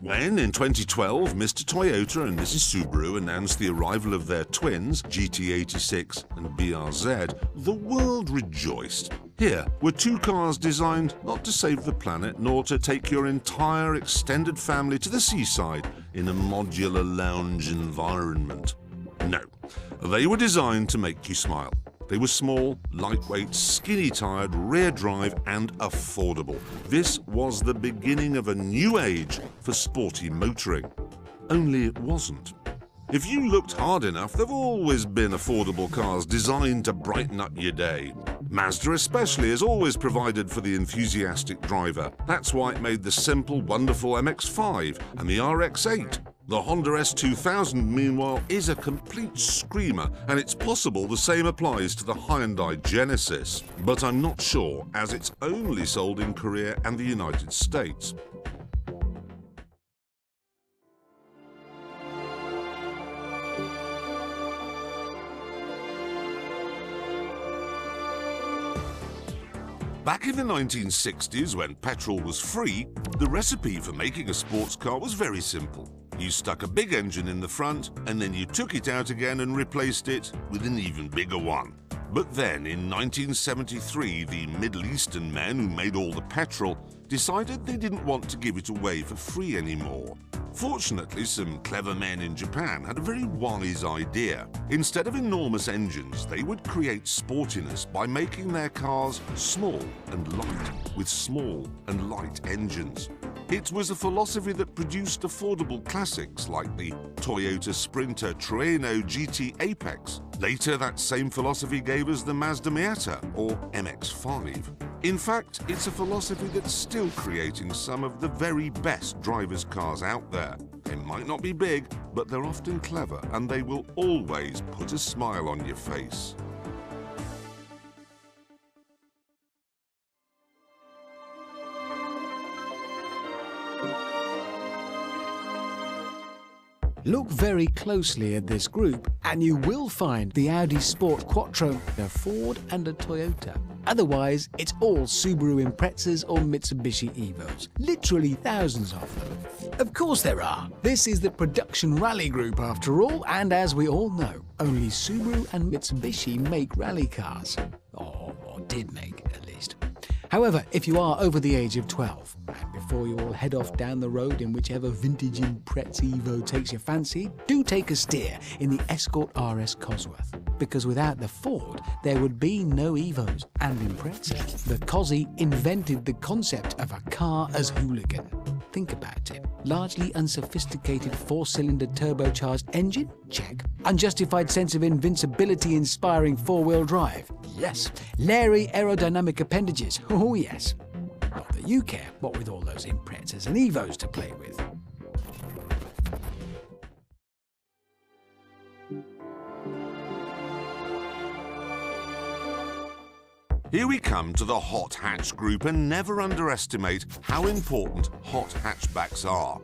When, in 2012, Mr. Toyota and Mrs. Subaru announced the arrival of their twins, GT86 and BRZ, the world rejoiced. Here were two cars designed not to save the planet, nor to take your entire extended family to the seaside in a modular lounge environment. No, they were designed to make you smile. They were small, lightweight, skinny-tired, rear-drive and affordable. This was the beginning of a new age for sporty motoring. Only it wasn't. If you looked hard enough, there've always been affordable cars designed to brighten up your day. Mazda especially has always provided for the enthusiastic driver. That's why it made the simple, wonderful MX-5 and the RX-8. The Honda S2000, meanwhile, is a complete screamer, and it's possible the same applies to the Hyundai Genesis. But I'm not sure, as it's only sold in Korea and the United States. Back in the 1960s, when petrol was free, the recipe for making a sports car was very simple. You stuck a big engine in the front, and then you took it out again and replaced it with an even bigger one. But then, in 1973, the Middle Eastern men who made all the petrol decided they didn't want to give it away for free anymore. Fortunately, some clever men in Japan had a very wise idea. Instead of enormous engines, they would create sportiness by making their cars small and light, with small and light engines. It was a philosophy that produced affordable classics like the Toyota Sprinter Trueno GT Apex. Later, that same philosophy gave us the Mazda Miata, or MX-5. In fact, it's a philosophy that's still creating some of the very best drivers' cars out there. They might not be big, but they're often clever, and they will always put a smile on your face. Look very closely at this group and you will find the Audi Sport Quattro, a Ford and a Toyota. Otherwise, it's all Subaru Imprezas or Mitsubishi Evos. Literally thousands of them. Of course there are. This is the production rally group after all, and as we all know, only Subaru and Mitsubishi make rally cars. Or did make, at least. However, if you are over the age of 12, and before you all head off down the road in whichever vintage Impreza Evo takes your fancy, do take a steer in the Escort RS Cosworth. Because without the Ford, there would be no Evos and Impreza. The Cosy invented the concept of a car as hooligan. Think about it. Largely unsophisticated four-cylinder turbocharged engine? Check. Unjustified sense of invincibility inspiring four-wheel drive? Yes. Leery aerodynamic appendages? Oh yes. Not that you care, what with all those Imprezas and Evos to play with. Here we come to the hot hatch group, and never underestimate how important hot hatchbacks are.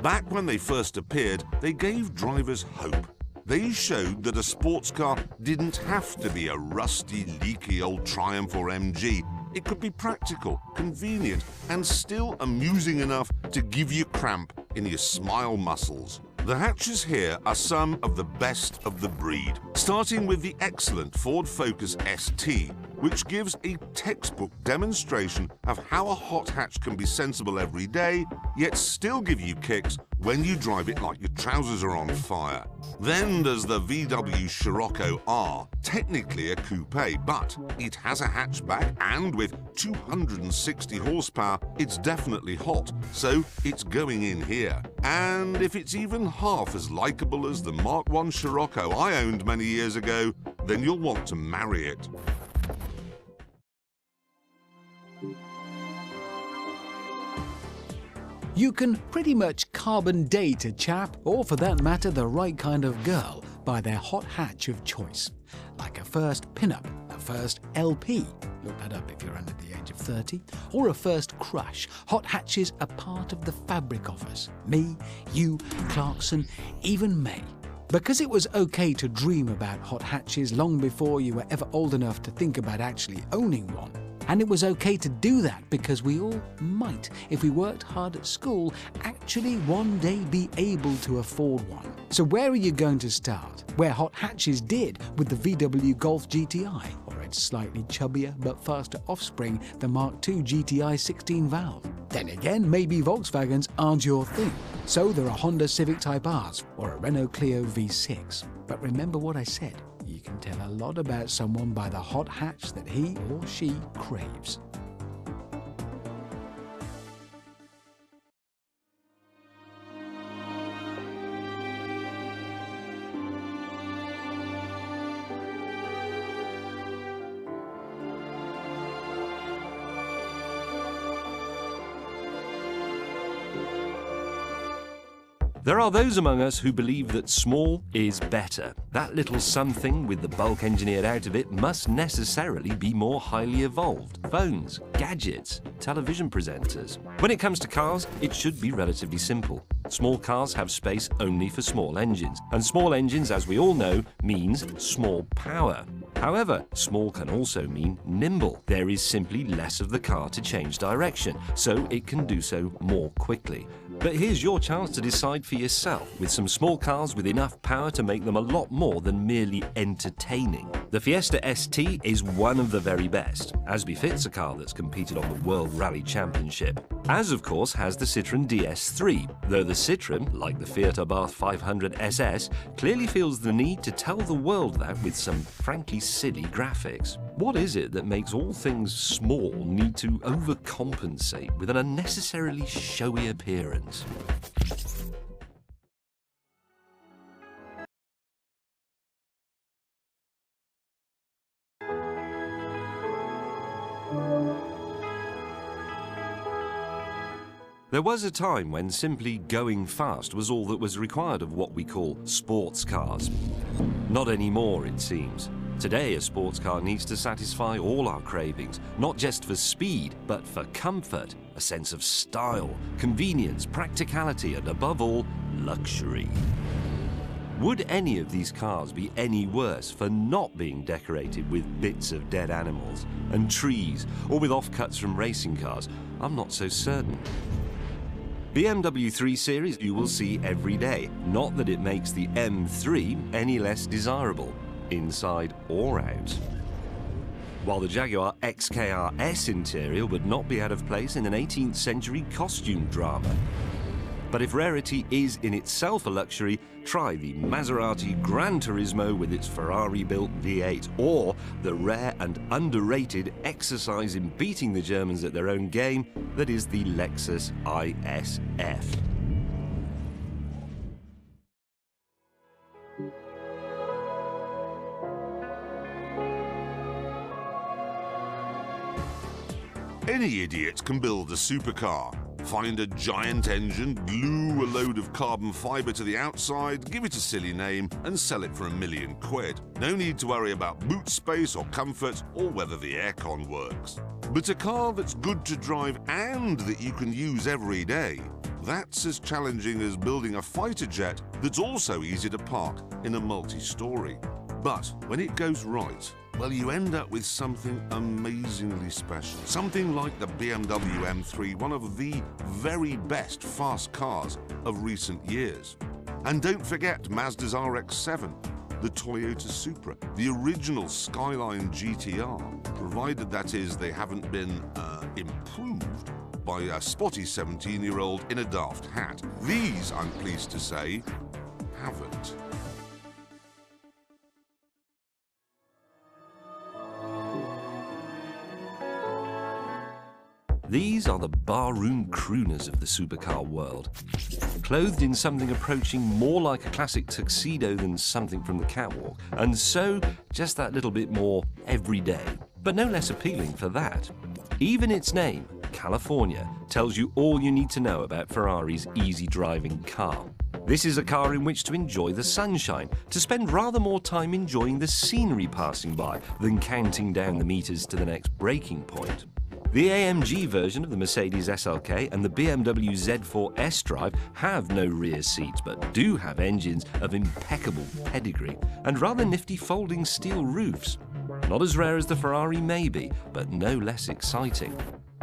Back when they first appeared, they gave drivers hope. They showed that a sports car didn't have to be a rusty, leaky old Triumph or MG. It could be practical, convenient, and still amusing enough to give you cramp in your smile muscles. The hatches here are some of the best of the breed, starting with the excellent Ford Focus ST, which gives a textbook demonstration of how a hot hatch can be sensible every day, yet still give you kicks when you drive it like your trousers are on fire. Then there's the VW Scirocco R, technically a coupe, but it has a hatchback, and with 260 horsepower, it's definitely hot, so it's going in here. And if it's even half as likeable as the Mark I Scirocco I owned many years ago, then you'll want to marry it. You can pretty much carbon date a chap, or for that matter the right kind of girl, by their hot hatch of choice, like a first pin-up, a first LP, look that up if you're under the age of 30, or a first crush. Hot hatches are part of the fabric of us. Me, you, Clarkson, even May. Because it was okay to dream about hot hatches long before you were ever old enough to think about actually owning one. And it was okay to do that because we all might, if we worked hard at school, actually one day be able to afford one. So where are you going to start? Where hot hatches did with the VW Golf GTI, or its slightly chubbier but faster offspring, the Mark II GTI 16 valve. Then again, maybe Volkswagens aren't your thing. So there are Honda Civic Type Rs or a Renault Clio V6. But remember what I said. You can tell a lot about someone by the hot hatch that he or she craves. There are those among us who believe that small is better. That little something with the bulk engineered out of it must necessarily be more highly evolved. Phones, gadgets, television presenters. When it comes to cars, it should be relatively simple. Small cars have space only for small engines, and small engines, as we all know, means small power. However, small can also mean nimble. There is simply less of the car to change direction, so it can do so more quickly. But here's your chance to decide for yourself, with some small cars with enough power to make them a lot more than merely entertaining. The Fiesta ST is one of the very best, as befits a car that's competed on the World Rally Championship. As of course has the Citroën DS3, though the Citroën, like the Fiat Abarth 500 SS, clearly feels the need to tell the world that with some frankly silly graphics. What is it that makes all things small need to overcompensate with an unnecessarily showy appearance? There was a time when simply going fast was all that was required of what we call sports cars. Not anymore, it seems. Today, a sports car needs to satisfy all our cravings, not just for speed, but for comfort, a sense of style, convenience, practicality, and above all, luxury. Would any of these cars be any worse for not being decorated with bits of dead animals and trees, or with offcuts from racing cars? I'm not so certain. BMW 3 Series you will see every day, not that it makes the M3 any less desirable, inside or out. While the Jaguar XKR S interior would not be out of place in an 18th century costume drama. But if rarity is in itself a luxury, try the Maserati Gran Turismo with its Ferrari-built V8, or the rare and underrated exercise in beating the Germans at their own game that is the Lexus ISF. Any idiot can build a supercar. Find a giant engine, glue a load of carbon fibre to the outside, give it a silly name, and sell it for £1 million. No need to worry about boot space or comfort or whether the aircon works. But a car that's good to drive and that you can use every day, that's as challenging as building a fighter jet that's also easy to park in a multi-story. But when it goes right, well, you end up with something amazingly special. Something like the BMW M3, one of the very best fast cars of recent years. And don't forget Mazda's RX-7, the Toyota Supra, the original Skyline GTR, provided that is they haven't been improved by a spotty 17-year-old in a daft hat. These, I'm pleased to say, haven't. These are the barroom crooners of the supercar world, clothed in something approaching more like a classic tuxedo than something from the catwalk, and so just that little bit more everyday, but no less appealing for that. Even its name, California, tells you all you need to know about Ferrari's easy-driving car. This is a car in which to enjoy the sunshine, to spend rather more time enjoying the scenery passing by than counting down the meters to the next breaking point. The AMG version of the Mercedes SLK and the BMW Z4 S-Drive have no rear seats, but do have engines of impeccable pedigree and rather nifty folding steel roofs. Not as rare as the Ferrari may be, but no less exciting.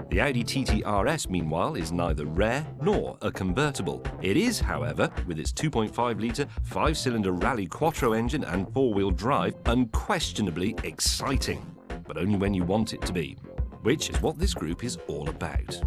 The Audi TT RS, meanwhile, is neither rare nor a convertible. It is, however, with its 2.5-litre, 5-cylinder Rally Quattro engine and 4-wheel drive, unquestionably exciting, but only when you want it to be, which is what this group is all about.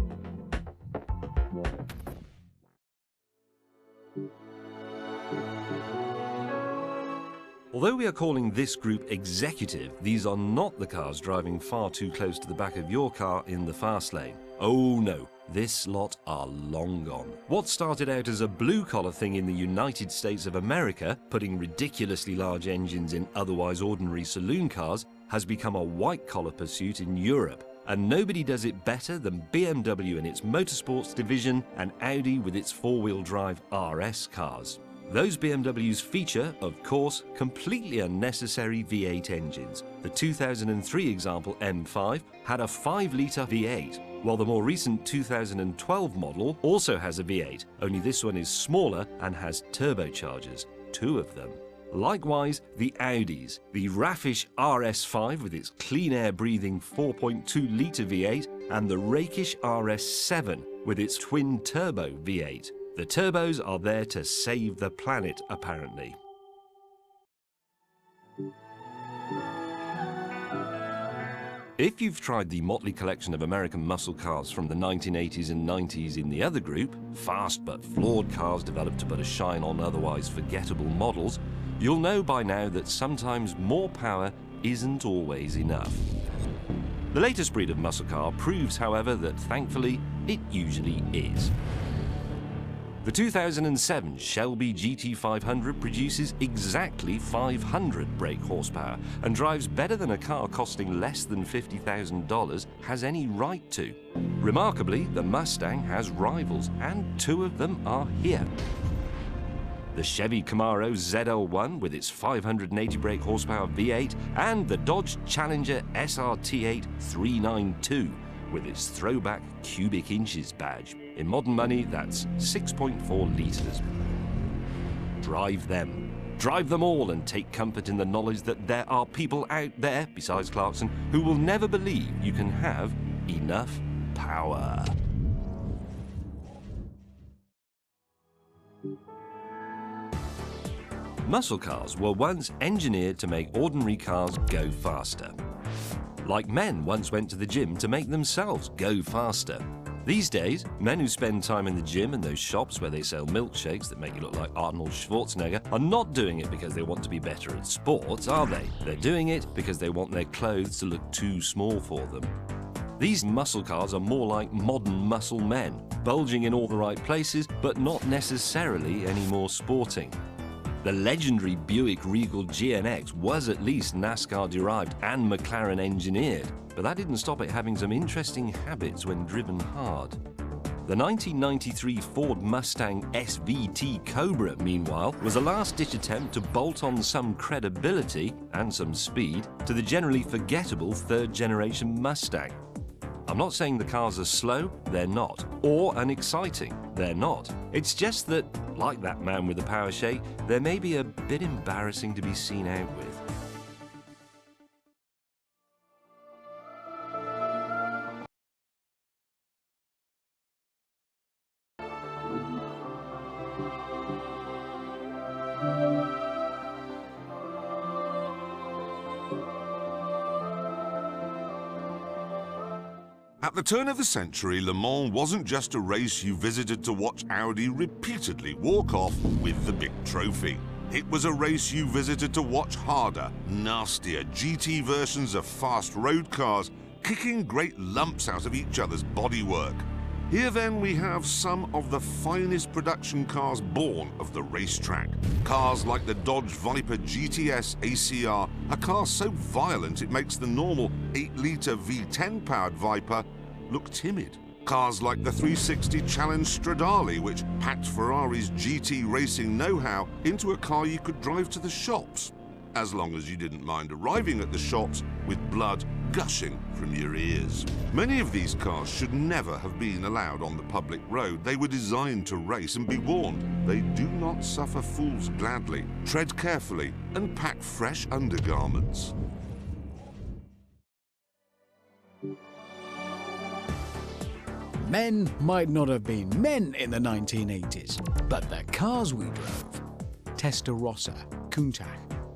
Although we are calling this group executive, these are not the cars driving far too close to the back of your car in the fast lane. Oh no, this lot are long gone. What started out as a blue-collar thing in the United States of America, putting ridiculously large engines in otherwise ordinary saloon cars, has become a white-collar pursuit in Europe. And nobody does it better than BMW in its motorsports division and Audi with its four-wheel drive RS cars. Those BMWs feature, of course, completely unnecessary V8 engines. The 2003 example M5 had a 5-litre V8, while the more recent 2012 model also has a V8, only this one is smaller and has turbochargers, 2 of them. Likewise, the Audis, the raffish RS5 with its clean air breathing 4.2-litre V8 and the rakish RS7 with its twin turbo V8. The turbos are there to save the planet, apparently. If you've tried the motley collection of American muscle cars from the 1980s and 90s in the other group, fast but flawed cars developed to put a shine on otherwise forgettable models, you'll know by now that sometimes more power isn't always enough. The latest breed of muscle car proves, however, that thankfully it usually is. The 2007 Shelby GT500 produces exactly 500 brake horsepower and drives better than a car costing less than $50,000 has any right to. Remarkably, the Mustang has rivals, and 2 of them are here. The Chevy Camaro ZL1 with its 580 brake horsepower V8 and the Dodge Challenger SRT8 392 with its throwback cubic inches badge. In modern money, that's 6.4 litres. Drive them. Drive them all and take comfort in the knowledge that there are people out there, besides Clarkson, who will never believe you can have enough power. Muscle cars were once engineered to make ordinary cars go faster. Like men once went to the gym to make themselves go faster. These days, men who spend time in the gym and those shops where they sell milkshakes that make you look like Arnold Schwarzenegger are not doing it because they want to be better at sports, are they? They're doing it because they want their clothes to look too small for them. These muscle cars are more like modern muscle men, bulging in all the right places, but not necessarily any more sporting. The legendary Buick Regal GNX was at least NASCAR-derived and McLaren-engineered, but that didn't stop it having some interesting habits when driven hard. The 1993 Ford Mustang SVT Cobra, meanwhile, was a last-ditch attempt to bolt on some credibility and some speed to the generally forgettable third-generation Mustang. I'm not saying the cars are slow, they're not, or unexciting, they're not. It's just that, like that man with the power shake, they may be a bit embarrassing to be seen out with. At the turn of the century, Le Mans wasn't just a race you visited to watch Audi repeatedly walk off with the big trophy. It was a race you visited to watch harder, nastier GT versions of fast road cars kicking great lumps out of each other's bodywork. Here then we have some of the finest production cars born of the racetrack. Cars like the Dodge Viper GTS ACR, a car so violent it makes the normal 8-litre V10 powered Viper look timid. Cars like the 360 Challenge Stradale, which packed Ferrari's GT racing know-how into a car you could drive to the shops, as long as you didn't mind arriving at the shops with blood gushing from your ears. Many of these cars should never have been allowed on the public road. They were designed to race, and be warned, they do not suffer fools gladly. Tread carefully and pack fresh undergarments. Men might not have been men in the 1980s, but the cars we drove, Testarossa, Countach,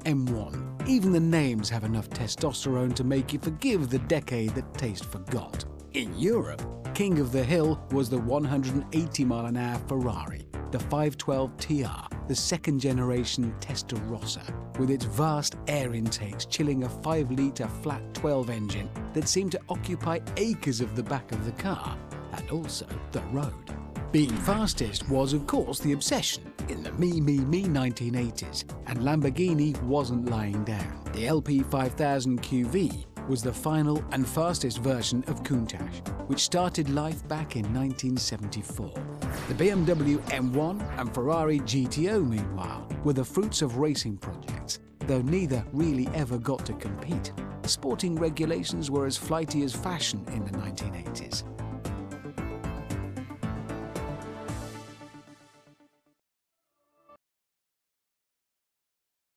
M1, even the names have enough testosterone to make you forgive the decade that taste forgot. In Europe, king of the hill was the 180-mile-an-hour Ferrari, the 512 TR, the second-generation Testarossa, with its vast air intakes chilling a 5-litre flat 12 engine that seemed to occupy acres of the back of the car, and also the road. Being fastest was, of course, the obsession in the me 1980s, and Lamborghini wasn't lying down. The LP 5000 QV was the final and fastest version of Countach, which started life back in 1974. The BMW M1 and Ferrari GTO, meanwhile, were the fruits of racing projects, though neither really ever got to compete. Sporting regulations were as flighty as fashion in the 1980s.